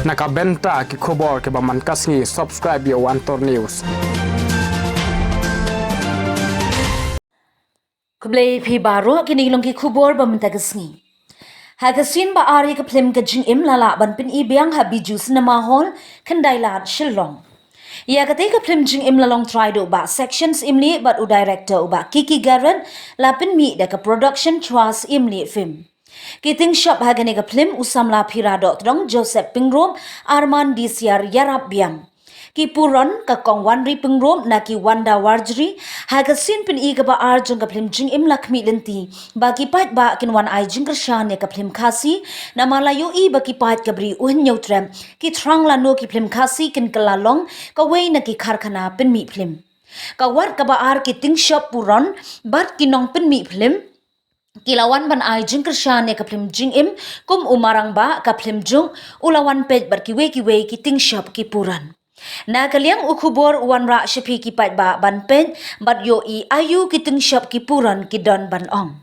Nakabenta ki khobor ke baman kasngi subscribe yo Antor News. Kublai phi baro kini long ki khubor baman tagasngi. Hagasin ba ari ka film ka jing im lala ban pin ibiang habiju cinema hall kandai lat shillong. Ya kate ka film jing im lalong try do ba sections imli but u director ba Kiki Garan lapin mi da ka production trust imli film. Kiting shop hagane ka film usam la phira dot dong Joseph Pingrom Arman Disiar Yarab Biang. Ki puron ka kongwan ri Pingrom na ki Wanda Warjri hagasin pin i ka ba arjung ka film jing im lakmi lenti ba ki pat ba kin wan ai jing kershan ka film khasi na malayo i ba ki pat ka bri un nyotram ki trang la no ki film khasi kin kalalong ka wei na ki kharkhana pin mi film. Ka war ka ba ar ki ting shop puron bat ki nong pin mi film Kilawan ban ai jing kershan ka film jing im kum umarang ba ka film jung ulawan pej bar ki we ki ting shop ki puran. Na kaliang ukhubor wan ra shipi ki pat ba ban pej bat yo I ayu ki ting shop ki puran ki don ban ong.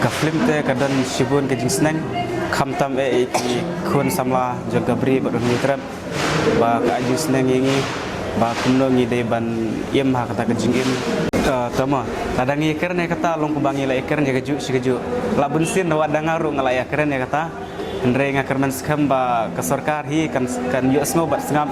Ka film te kadon shibun ke jingsneng khamtam ki khun samla jagabri badon mitram ba ka jingsneng ini ba kumno ngi de ban yem ha kata ke jingim tama tadangi kerne kata long kubangi la ikern jaga ju sigaju la bunsin wa dangaru ngala ya kerne kata andre nga kerman skam ba ka sarkar hi kan yu sngo bat sngap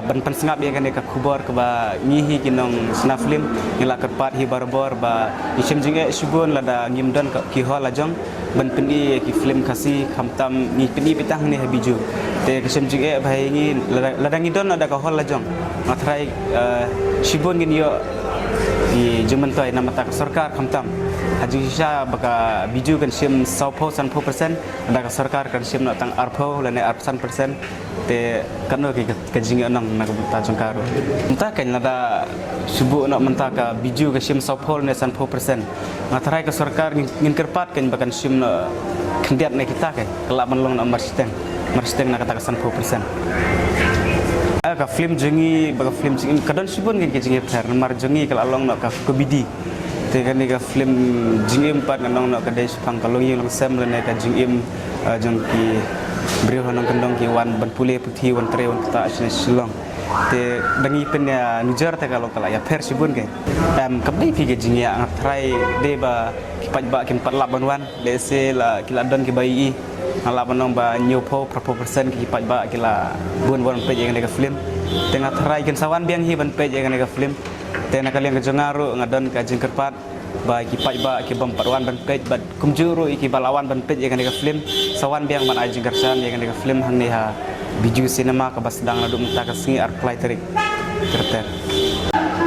ban pan sngap ya kan ka khubor ka ba ngi hi kinong sna film ngila kerpat hi barbor ba isim jinge shibun lada ngimdan ka ki ho lajong ban peni ki film khasi khamtam ngi peni pitang ne habiju te kesim jinge bhai ngi lada ngidon ada ka ho lajong matrai shibun ngin yo di jumentai nama tak sarkar khamtam haji sha baka biju kan sim 100% ada ka sarkar kan sim na tang arpho lane 100% te kanu ki kajing anang na ta jongkaro entah kan ada subu nak menta ka biju ka sim 100% ne 100% matrai ka sarkar ngin kerpat kan bakan sim na kendiat ne kita kan kelak menlong na marsteng na kata ka 100% ka film jengi baga film jengi kadon sibun ke jengi phar mar jengi kala long nak ka kobidi te kan ka film jengi empat nong nak ka dai pang kalong yung sem le ka jengi jong ki brio hanong kendong ki wan ban pule puthi wan tre wan ta silong te dangi pen ya nujar te kalau kala ya phar sibun ke kabdai pi ke jengi ang try de ba ki paj ba kin pat laban wan le se la kiladon ki bai ala banong ba nyopo proper persen ki paj ba kila bun pej yang ka film tengah try kin sawan biang hi ban pej yang ka film tena kalian ke jongaru ngadon ka jingkerpat ba ki paj ba ki bam parwan ban pej ba kumjuru iki balawan ban pej yang ka film sawan biang ban ajing kersan yang ka film hang ni ha biju cinema ka basdang ladu mta ka singi art play terik terter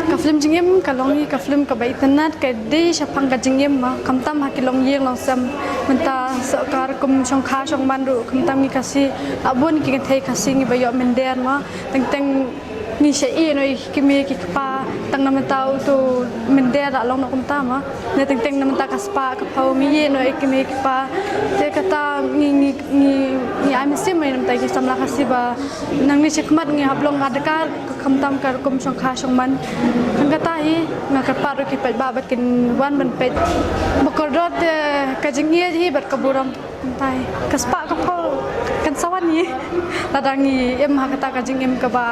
ka film jingim ka longi ka film ka baitanat ka de sapang ka jingim ma kamtam ha ki long yeng long sam menta sakar kum chong kha chong mandu kamtam ni kasi abun ki thai kasi ngi bayo menden ma teng teng ni sei noi kimi ki pa tang nam tau tu menden la long na kamtam ma ne teng teng nam ta kaspa ka pau mi noi kimi ki pa te kata ni ai mesim mai nam ta ki samla kasi ba nang ni chekmat ngi hablong adaka kamtam kar kum chong kha chong man kan kata hi ngakapar ki pa ba kin wan ban pet bokordot ka jingi hi ber kaburam tai kaspa ka pol kan sawan ni ladangi em ha kata ka jingim ka ba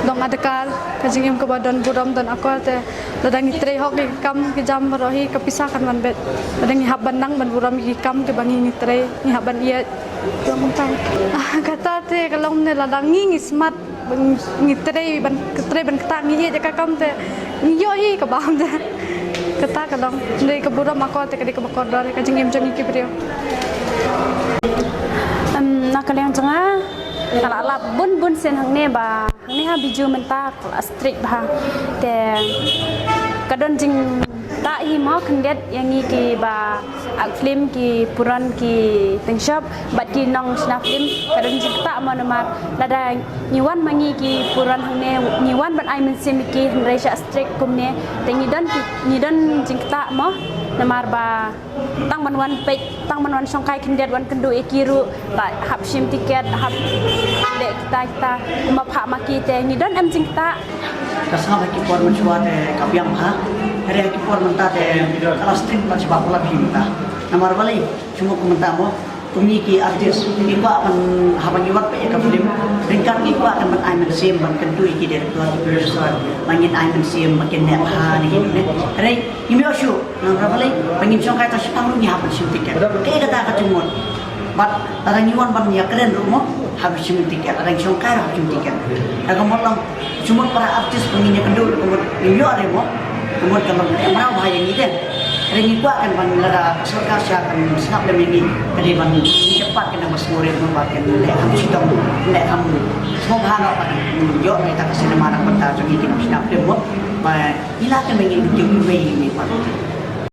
dong adakal ka jingim ka ba don buram don akol te ladangi tre hok ki kam ki jam rohi ka pisah kan wan bet ladangi haban nang ban buram ki kam ke bangi ni tre ni haban ia dong tai kata te kalong ne ladangi ngi smart ngi tre ban kata ngi je ka kam te yo hi ka bam te kata kalong ndai ka buram akol te ka di ka bakordor ka jingim jani ki brio nak kalian tengah kalau lap bun sen hang ne ba hang ne ha biju mentak strict ba te kadon jing ta hi mau kendet yang ni ki ba film ki puran ki teng shop bat ki nong sna film kadon jing ta ma namar lada niwan mangi ki puran hang ne niwan ban ai men sim ki hndrai strict kum ne te ni don jing ta ma namar ba tang manwan pej tang manwan songkai kendet wan kendu ikiru ba hap sim tiket hap de kita ma pha ma ki te ni don am jing ta kasama ki por mencuat kapiang ha hari ki por menta te ala stream pa sebab pula minta namar balai cuma komentar mo kumi ki artis ki ba man habang iwat pa ka film ringkat ki ba kan man ai man sim man kan tu ki director ki producer mangin ai man sim makin ne ha ni ne hari imi oshu namar balai pangin chong kai ta sepang ni hapan sim tiket ke kata ka tumon bat tarang iwan ban ya keren rumo habis sim tiket tarang chong kai habis sim tiket agak molang cuma para artis penginnya kedul kemudian ini ada mo kemudian kalau emang bahaya ini deh ringi gua kan bang lada surga kan snap demi ini kali bang cepat kena masmurin membagian lek kamu sudah lek kamu semua bahan apa kan yo kita kasih nama anak benda jadi kita snap demo bah ilah kan mengi jadi ini pak